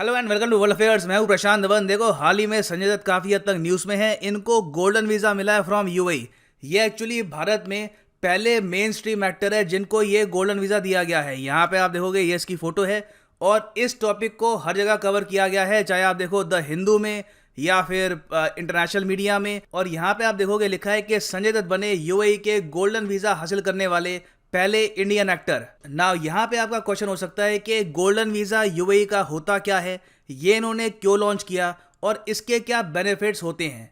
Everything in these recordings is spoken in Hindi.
Hello and welcome to world affairs. मैं हूं प्रशांत धवन। देखो, हाल ही में संजय दत्त काफी हद तक न्यूज में है। इनको गोल्डन वीजा मिला है फ्रॉम यूएई। ये एक्चुअली भारत में पहले मेन स्ट्रीम एक्टर है जिनको ये गोल्डन वीजा दिया गया है। यहाँ पे आप देखोगे ये इसकी फोटो है और इस टॉपिक को हर जगह कवर किया गया है, चाहे आप देखो द हिंदू में या फिर इंटरनेशनल मीडिया में। और यहाँ पे आप देखोगे लिखा है कि संजय दत्त बने यूएई के गोल्डन वीजा हासिल करने वाले पहले इंडियन एक्टर। नाउ यहाँ पे आपका क्वेश्चन हो सकता है कि गोल्डन वीजा यूएई का होता क्या है, ये इन्होंने क्यों लॉन्च किया और इसके क्या बेनिफिट्स होते हैं।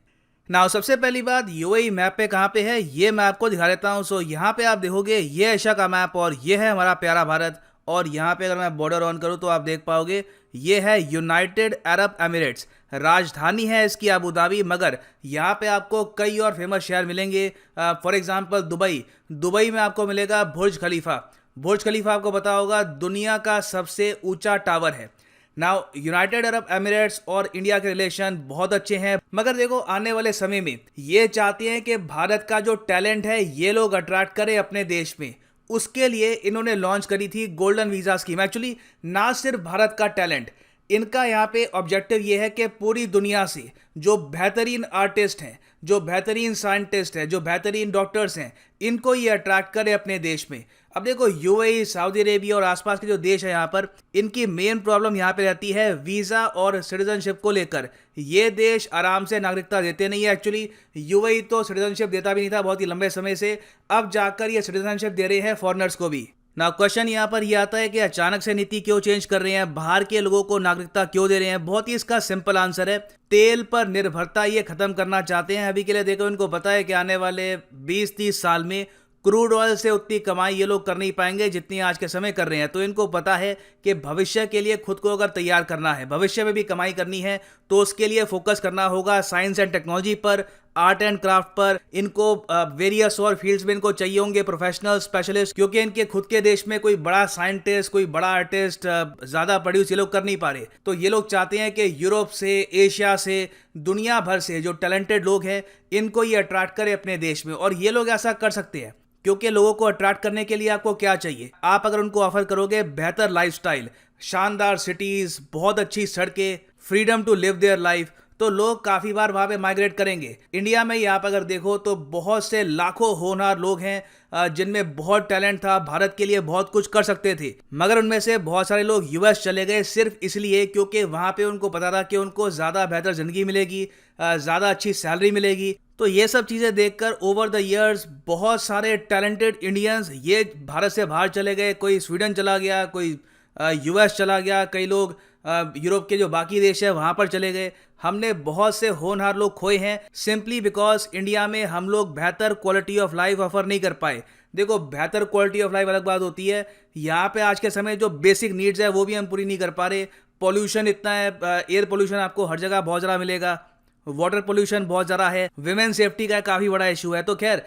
नाउ सबसे पहली बात, यूएई मैप पे कहाँ पे है ये मैं आपको दिखा देता हूँ। सो यहाँ पे आप देखोगे ये एशिया का मैप और ये है हमारा प्यारा भारत। और यहाँ पे अगर मैं बॉर्डर ऑन करूँ तो आप देख पाओगे ये है यूनाइटेड अरब एमिरेट्स। राजधानी है इसकी अबू धाबी, मगर यहाँ पे आपको कई और फेमस शहर मिलेंगे। फॉर एग्जांपल दुबई में आपको मिलेगा बुर्ज खलीफा। बुर्ज खलीफा आपको पता होगा दुनिया का सबसे ऊंचा टावर है। नाउ यूनाइटेड अरब एमिरेट्स और इंडिया के रिलेशन बहुत अच्छे हैं, मगर देखो आने वाले समय में ये चाहते हैं कि भारत का जो टैलेंट है ये लोग अट्रैक्ट करें अपने देश में। उसके लिए इन्होंने लॉन्च करी थी गोल्डन वीजा स्कीम। एक्चुअली ना सिर्फ भारत का टैलेंट, इनका यहाँ पे ऑब्जेक्टिव ये है कि पूरी दुनिया से जो बेहतरीन आर्टिस्ट हैं, जो बेहतरीन साइंटिस्ट हैं, जो बेहतरीन डॉक्टर्स हैं, इनको ये अट्रैक्ट करे अपने देश में। अब देखो यूएई, सऊदी अरेबिया और आसपास के जो देश है यहाँ पर, इनकी मेन प्रॉब्लम यहाँ पे रहती है वीज़ा और सिटीजनशिप को लेकर। ये देश आराम से नागरिकता देते नहीं है। एक्चुअली यूएई तो सिटीजनशिप देता भी नहीं था बहुत ही लंबे समय से, अब जाकर ये सिटीजनशिप दे रहे हैं फॉरेनर्स को भी। ना क्वेश्चन यहाँ पर यह आता है कि अचानक से नीति क्यों चेंज कर रहे हैं, बाहर के लोगों को नागरिकता क्यों दे रहे हैं। बहुत ही इसका सिंपल आंसर है, तेल पर निर्भरता ये खत्म करना चाहते हैं। अभी के लिए देखो, इनको पता है कि आने वाले 20-30 साल में क्रूड ऑयल से उतनी कमाई ये लोग कर नहीं पाएंगे जितनी आज के समय कर रहे हैं। तो इनको पता है कि भविष्य के लिए खुद को अगर तैयार करना है, भविष्य में भी कमाई करनी है, तो उसके लिए फोकस करना होगा साइंस एंड टेक्नोलॉजी पर, आर्ट एंड क्राफ्ट पर। इनको वेरियस और फील्ड्स में इनको चाहिए होंगे प्रोफेशनल स्पेशलिस्ट, क्योंकि इनके खुद के देश में कोई बड़ा साइंटिस्ट, कोई बड़ा आर्टिस्ट ज्यादा प्रोड्यूस ये लोग कर नहीं पा रहे। तो ये लोग चाहते हैं कि यूरोप से, एशिया से, दुनिया भर से जो टैलेंटेड लोग हैं इनको ये अट्रैक्ट करे अपने देश में। और ये लोग ऐसा कर सकते हैं क्योंकि लोगों को अट्रैक्ट करने के लिए आपको क्या चाहिए, आप अगर उनको ऑफर करोगे बेहतर लाइफस्टाइल, शानदार सिटीज, बहुत अच्छी सड़कें, freedom to live their life, तो लोग काफी बार वहां पे माइग्रेट करेंगे। इंडिया में ही आप अगर देखो तो बहुत से लाखों होनहार लोग हैं जिनमें बहुत टैलेंट था, भारत के लिए बहुत कुछ कर सकते थे, मगर उनमें से बहुत सारे लोग यूएस चले गए सिर्फ इसलिए क्योंकि वहां पे उनको पता था कि उनको ज्यादा बेहतर जिंदगी मिलेगी, ज्यादा अच्छी सैलरी मिलेगी। तो ये सब चीजें देखकर ओवर द इयर्स बहुत सारे टैलेंटेड इंडियंस ये भारत से बाहर चले गए। कोई स्वीडन चला गया, कोई यूएस चला गया, कई लोग यूरोप के जो बाकी देश है वहां पर चले गए। हमने बहुत से होनहार लोग खोए हैं सिंपली बिकॉज इंडिया में हम लोग बेहतर क्वालिटी ऑफ लाइफ ऑफर नहीं कर पाए। देखो, बेहतर क्वालिटी ऑफ लाइफ अलग बात होती है, यहाँ पे आज के समय जो बेसिक नीड्स है वो भी हम पूरी नहीं कर पा रहे। पॉल्यूशन इतना है, एयर पॉल्यूशन आपको हर जगह बहुत ज़्यादा मिलेगा, वाटर पोल्यूशन बहुत ज़्यादा है, विमेन सेफ्टी का काफ़ी बड़ा इशू है। तो खैर,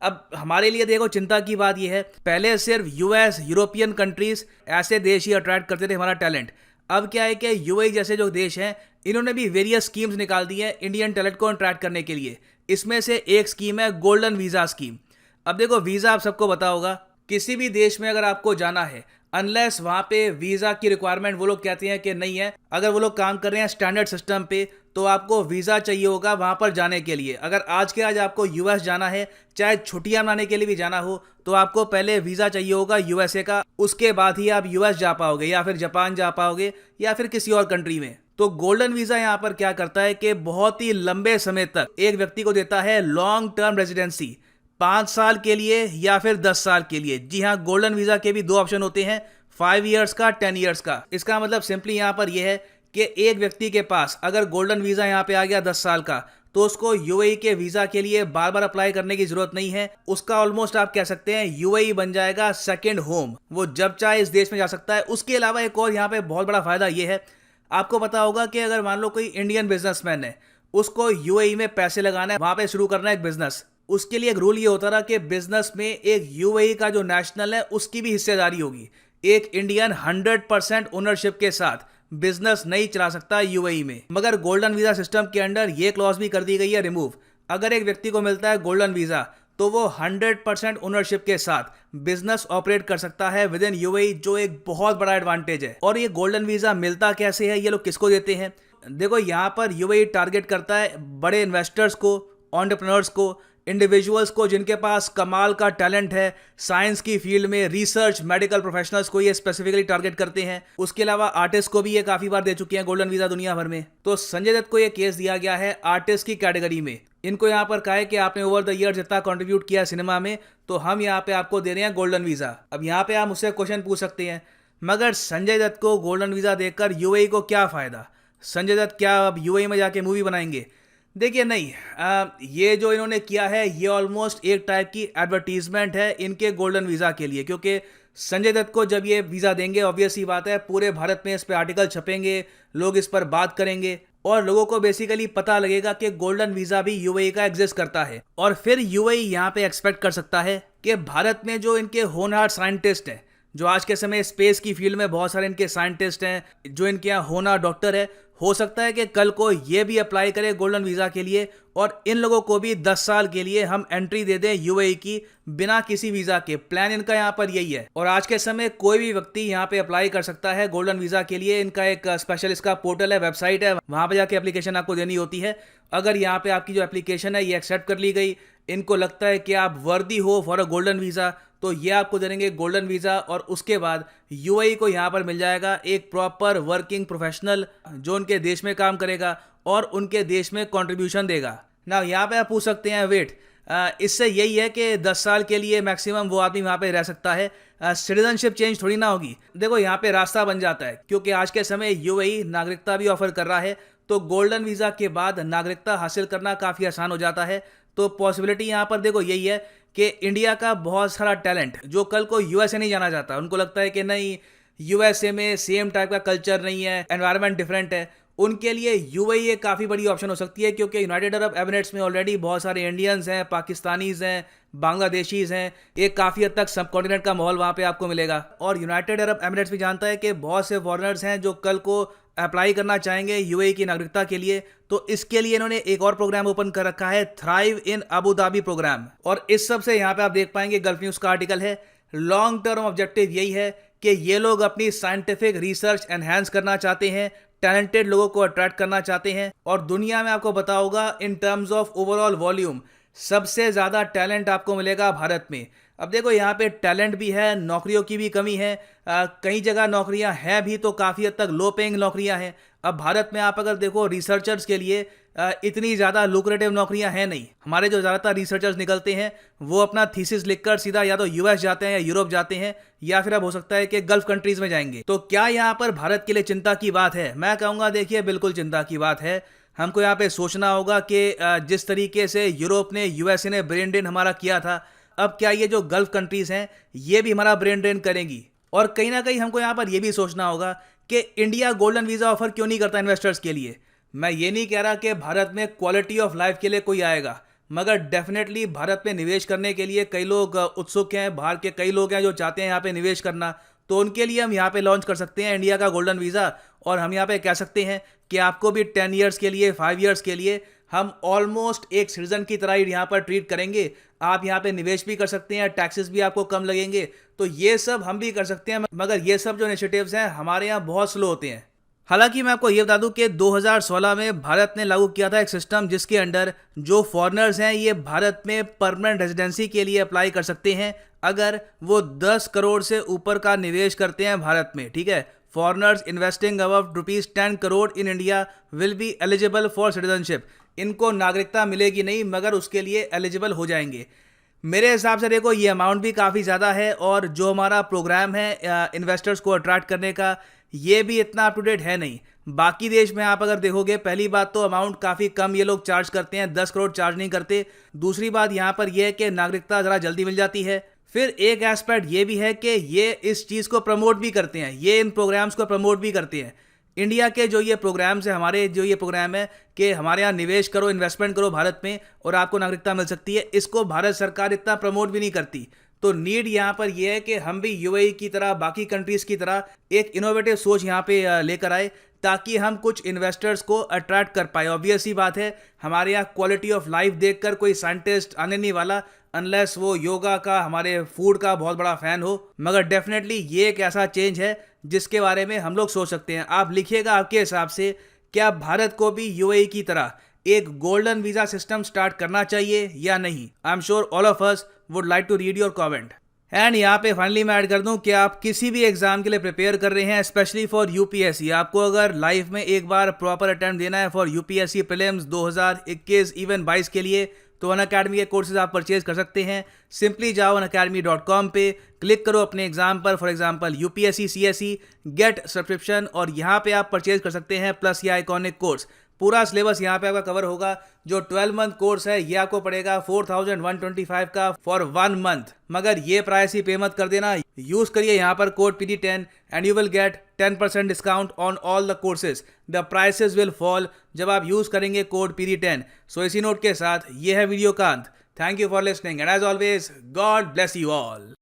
अब हमारे लिए देखो चिंता की बात यह है, पहले सिर्फ यूएस, यूरोपियन कंट्रीज ऐसे देश ही अट्रैक्ट करते थे हमारा टैलेंट। अब क्या है कि यूएई जैसे जो देश हैं इन्होंने भी वेरियस स्कीम्स निकाल दी हैं इंडियन टैलेंट को अट्रैक्ट करने के लिए। इसमें से एक स्कीम है गोल्डन वीज़ा स्कीम। अब देखो, वीज़ा आप सबको पता होगा, किसी भी देश में अगर आपको जाना है, अनलेस वहां पे वीजा की रिक्वायरमेंट वो लोग कहते हैं कि नहीं है, अगर वो लोग काम कर रहे हैं स्टैंडर्ड सिस्टम पे, तो आपको वीजा चाहिए होगा वहां पर जाने के लिए। अगर आज के आज आपको यूएस जाना है, चाहे छुट्टियां मनाने के लिए भी जाना हो, तो आपको पहले वीजा चाहिए होगा यूएसए का, उसके बाद ही आप यूएस जा पाओगे या फिर जापान जा पाओगे या फिर किसी और कंट्री में। तो गोल्डन वीजा यहाँ पर क्या करता है कि बहुत ही लंबे समय तक एक व्यक्ति को देता है लॉन्ग टर्म रेजिडेंसी, 5 साल के लिए या फिर 10 साल के लिए। जी हाँ, गोल्डन वीजा के भी 2 ऑप्शन होते हैं, 5 ईयर्स का, 10 ईयर्स का। इसका मतलब सिंपली यहाँ पर यह है कि एक व्यक्ति के पास अगर गोल्डन वीजा यहाँ पे आ गया 10 साल का, तो उसको यूएई के वीजा के लिए बार बार अप्लाई करने की जरूरत नहीं है। उसका ऑलमोस्ट आप कह सकते हैं यूएई बन जाएगा सेकंड होम, वो जब चाहे इस देश में जा सकता है। उसके अलावा एक और यहाँ पे बहुत बड़ा फायदा ये है, आपको पता होगा कि अगर मान लो कोई इंडियन बिजनेसमैन है, उसको यूएई में पैसे लगाना है, वहां पे शुरू करना है एक बिजनेस, उसके लिए एक रूल ये होता रहा कि बिजनेस में एक यूएई का जो नेशनल है उसकी भी हिस्सेदारी होगी। एक इंडियन 100% ओनरशिप के साथ बिजनेस नहीं चला सकता यूएई में। मगर गोल्डन वीजा सिस्टम के अंडर ये क्लॉज भी कर दी गई है रिमूव। अगर एक व्यक्ति को मिलता है गोल्डन वीजा, तो वो 100% ओनरशिप के साथ बिजनेस ऑपरेट कर सकता है विद इन यूएई, जो एक बहुत बड़ा एडवांटेज है। और ये गोल्डन वीजा मिलता कैसे है, ये लोग किसको देते हैं? देखो, यहाँ पर यूएई टारगेट करता है बड़े इन्वेस्टर्स को, एंटरप्रेन्योर्स को, इंडिविजुअल्स को जिनके पास कमाल का टैलेंट है साइंस की फील्ड में, रिसर्च, मेडिकल प्रोफेशनल्स को ये स्पेसिफिकली टारगेट करते हैं। उसके अलावा आर्टिस्ट को भी ये काफी बार दे चुके हैं गोल्डन वीजा दुनिया भर में। तो संजय दत्त को ये केस दिया गया है आर्टिस्ट की कैटेगरी में। इनको यहाँ पर कहा है कि आपने ओवर द ईयर इतना कंट्रीब्यूट किया सिनेमा में, तो हम यहाँ पे आपको दे रहे हैं गोल्डन वीजा। अब यहाँ पे आप मुझसे क्वेश्चन पूछ सकते हैं, मगर संजय दत्त को गोल्डन वीजा देकर यूएई को क्या फायदा? संजय दत्त क्या अब यूएई में जाके मूवी बनाएंगे? देखिए नहीं, ये जो इन्होंने किया है ये ऑलमोस्ट एक टाइप की एडवर्टीजमेंट है इनके गोल्डन वीज़ा के लिए, क्योंकि संजय दत्त को जब ये वीज़ा देंगे ऑब्वियस ही बात है पूरे भारत में इस पे आर्टिकल छपेंगे, लोग इस पर बात करेंगे और लोगों को बेसिकली पता लगेगा कि गोल्डन वीज़ा भी यूएई का एग्जिस्ट करता है। और फिर यूएई यहाँ पे एक्सपेक्ट कर सकता है कि भारत में जो इनके होनहार साइंटिस्ट हैं, जो आज के समय स्पेस की फील्ड में बहुत सारे इनके साइंटिस्ट हैं, जो इनके यहाँ होनहार डॉक्टर है, हो सकता है कि कल को ये भी अप्लाई करे गोल्डन वीज़ा के लिए और इन लोगों को भी 10 साल के लिए हम एंट्री दे दें यूएई की बिना किसी वीज़ा के। प्लान इनका यहाँ पर यही है। और आज के समय कोई भी व्यक्ति यहाँ पे अप्लाई कर सकता है गोल्डन वीज़ा के लिए। इनका एक स्पेशल इसका पोर्टल है, वेबसाइट है, वहाँ पे जाके एप्लीकेशन आपको देनी होती है। अगर यहाँ पे आपकी जो एप्लीकेशन है ये एक्सेप्ट कर ली गई, इनको लगता है कि आप वर्दी हो फॉर अ गोल्डन वीज़ा, तो ये आपको दे देंगे गोल्डन वीज़ा। और उसके बाद यूएई को यहाँ पर मिल जाएगा एक प्रॉपर वर्किंग प्रोफेशनल जो उनके देश में काम करेगा और उनके देश में कंट्रीब्यूशन देगा ना। यहाँ पे आप पूछ सकते हैं वेट, इससे यही है कि 10 साल के लिए मैक्सिमम वो आदमी वहाँ पे रह सकता है, सिटीजनशिप चेंज थोड़ी ना होगी। देखो यहाँ पे रास्ता बन जाता है, क्योंकि आज के समय यूएई नागरिकता भी ऑफर कर रहा है, तो गोल्डन वीज़ा के बाद नागरिकता हासिल करना काफ़ी आसान हो जाता है। तो पॉसिबिलिटी यहाँ पर देखो यही है कि इंडिया का बहुत सारा टैलेंट जो कल को यूएसए नहीं जाना चाहता, उनको लगता है कि नहीं यूएसए में सेम टाइप का कल्चर नहीं है, एनवायरनमेंट डिफरेंट है, उनके लिए यूएई एक काफ़ी बड़ी ऑप्शन हो सकती है। क्योंकि यूनाइटेड अरब एमिरेट्स में ऑलरेडी बहुत सारे इंडियंस हैं, पाकिस्तानीज हैं, बांग्लादेशीज हैं, एक काफ़ी हद तक सब कॉन्टिनेंट का माहौल वहाँ पे आपको मिलेगा। और यूनाइटेड अरब एमिरेट्स भी जानता है कि बहुत से फॉरेनर्स हैं जो कल को अप्लाई करना चाहेंगे यूएई की नागरिकता के लिए, तो इसके लिए इन्होंने एक और प्रोग्राम ओपन कर रखा है, thrive in Abu Dhabi programme. और इस सब से यहाँ पे आप देख पाएंगे, गल्फ न्यूज़ का आर्टिकल है, लॉन्ग टर्म ऑब्जेक्टिव यही है कि ये लोग अपनी साइंटिफिक रिसर्च एनहांस करना चाहते हैं, टैलेंटेड लोगों को अट्रैक्ट करना चाहते हैं। और दुनिया में आपको पता होगा in terms of overall volume सबसे ज़्यादा टैलेंट आपको मिलेगा भारत में। अब देखो यहाँ पे टैलेंट भी है, नौकरियों की भी कमी है, कई जगह नौकरियाँ हैं भी तो काफ़ी हद तक लो पेइंग नौकरियाँ हैं। अब भारत में आप अगर देखो रिसर्चर्स के लिए इतनी ज़्यादा लुक्रेटिव नौकरियां हैं नहीं। हमारे जो ज़्यादातर रिसर्चर्स निकलते हैं वो अपना थीसिस लिखकर सीधा या तो यूएस जाते हैं या यूरोप जाते हैं, या फिर अब हो सकता है कि गल्फ कंट्रीज में जाएंगे। तो क्या यहाँ पर भारत के लिए चिंता की बात है? मैं कहूँगा देखिए बिल्कुल चिंता की बात है। हमको यहाँ पे सोचना होगा कि जिस तरीके से यूरोप ने, यूएसए ने ब्रेन ड्रेन हमारा किया था, अब क्या ये जो गल्फ कंट्रीज हैं ये भी हमारा ब्रेन ड्रेन करेंगी? और कहीं ना कहीं हमको यहाँ पर यह भी सोचना होगा कि इंडिया गोल्डन वीज़ा ऑफर क्यों नहीं करता इन्वेस्टर्स के लिए। मैं ये नहीं कह रहा कि भारत में क्वालिटी ऑफ लाइफ के लिए कोई आएगा, मगर डेफिनेटली भारत में निवेश करने के लिए कई लोग उत्सुक हैं, बाहर के कई लोग हैं जो चाहते हैं यहाँ पे निवेश करना, तो उनके लिए हम यहाँ पे लॉन्च कर सकते हैं इंडिया का गोल्डन वीज़ा। और हम यहाँ पे कह सकते हैं कि आपको भी 10 ईयर्स के लिए, 5 ईयर्स के लिए हम ऑलमोस्ट एक सिटीजन की तरह ही यहाँ पर ट्रीट करेंगे। आप यहाँ पे निवेश भी कर सकते हैं, टैक्सेस भी आपको कम लगेंगे, तो ये सब हम भी कर सकते हैं। मगर ये सब जो इनिशिएटिव्स हैं हमारे यहाँ बहुत स्लो होते हैं। हालांकि मैं आपको ये बता दूं कि 2016 में भारत ने लागू किया था एक सिस्टम जिसके अंडर जो फॉरेनर्स हैं ये भारत में परमानेंट रेजिडेंसी के लिए अप्लाई कर सकते हैं अगर वो 10 करोड़ से ऊपर का निवेश करते हैं भारत में। ठीक है, foreigners investing above ₹10 crore in India will be eligible for citizenship. इनको नागरिकता मिलेगी नहीं, मगर उसके लिए एलिजिबल हो जाएंगे। मेरे हिसाब से देखो ये अमाउंट भी काफ़ी ज़्यादा है, और जो हमारा प्रोग्राम है इन्वेस्टर्स को अट्रैक्ट करने का ये भी इतना अप टू डेट है नहीं। बाकी देश में आप अगर देखोगे, पहली बात तो अमाउंट काफ़ी कम ये लोग चार्ज करते हैं, 10 करोड़ चार्ज नहीं करते। दूसरी बात यहाँ पर यह है कि नागरिकता ज़रा जल्दी मिल जाती है। फिर एक एस्पेक्ट ये भी है कि ये इस चीज़ को प्रमोट भी करते हैं, ये इन प्रोग्राम्स को प्रमोट भी करते हैं। इंडिया के जो ये प्रोग्राम्स है, हमारे जो ये प्रोग्राम है कि हमारे यहाँ निवेश करो, इन्वेस्टमेंट करो भारत में और आपको नागरिकता मिल सकती है, इसको भारत सरकार इतना प्रमोट भी नहीं करती। तो नीड यहाँ पर यह है कि हम भी यूएई की तरह, बाकी कंट्रीज की तरह एक इनोवेटिव सोच यहाँ पे लेकर आए, ताकि हम कुछ इन्वेस्टर्स को अट्रैक्ट कर पाए। ऑब्वियस ही बात है, हमारे यहाँ क्वालिटी ऑफ लाइफ देखकर कोई साइंटिस्ट आने नहीं वाला, अनलेस वो योगा का, हमारे फूड का बहुत बड़ा फैन हो। मगर डेफिनेटली ये एक ऐसा चेंज है जिसके बारे में हम लोग सोच सकते हैं। आप लिखिएगा, आपके हिसाब से क्या भारत को भी यूएई की तरह एक गोल्डन वीजा सिस्टम स्टार्ट करना चाहिए या नहीं? I am sure all of us would like to read your comment. And यहाँ पे फाइनली मैं ऐड कर दूं कि आप किसी भी एग्जाम के लिए प्रिपेयर कर रहे हैं, स्पेशली फॉर यूपीएससी, आपको अगर लाइफ में एक बार प्रॉपर अटेम्प्ट देना है फॉर यूपीएससी प्रीलिम्स 2021 इवन 22 के लिए, तो अनअकैडमी के कोर्सेज आप परचेज कर सकते हैं। सिंपली जाओ unacademy.com पे, क्लिक करो अपने एग्जाम पर, for example UPSC CSE, get subscription, और यहाँ पे आप परचेज कर सकते हैं प्लस या आइकॉनिक कोर्स। पूरा सिलेबस यहाँ पे आपका कवर होगा। जो 12 मंथ कोर्स है ये आपको पड़ेगा 4125 का फॉर 1 मंथ। मगर ये प्राइस ही पे मत कर देना, यूज करिए यहाँ पर code PD10 and you will get 10% discount on all the courses. The prices will fall जब आप यूज करेंगे कोड PD10। सो इसी नोट के साथ ये है वीडियो का अंत। Thank you for listening and as always God bless you all.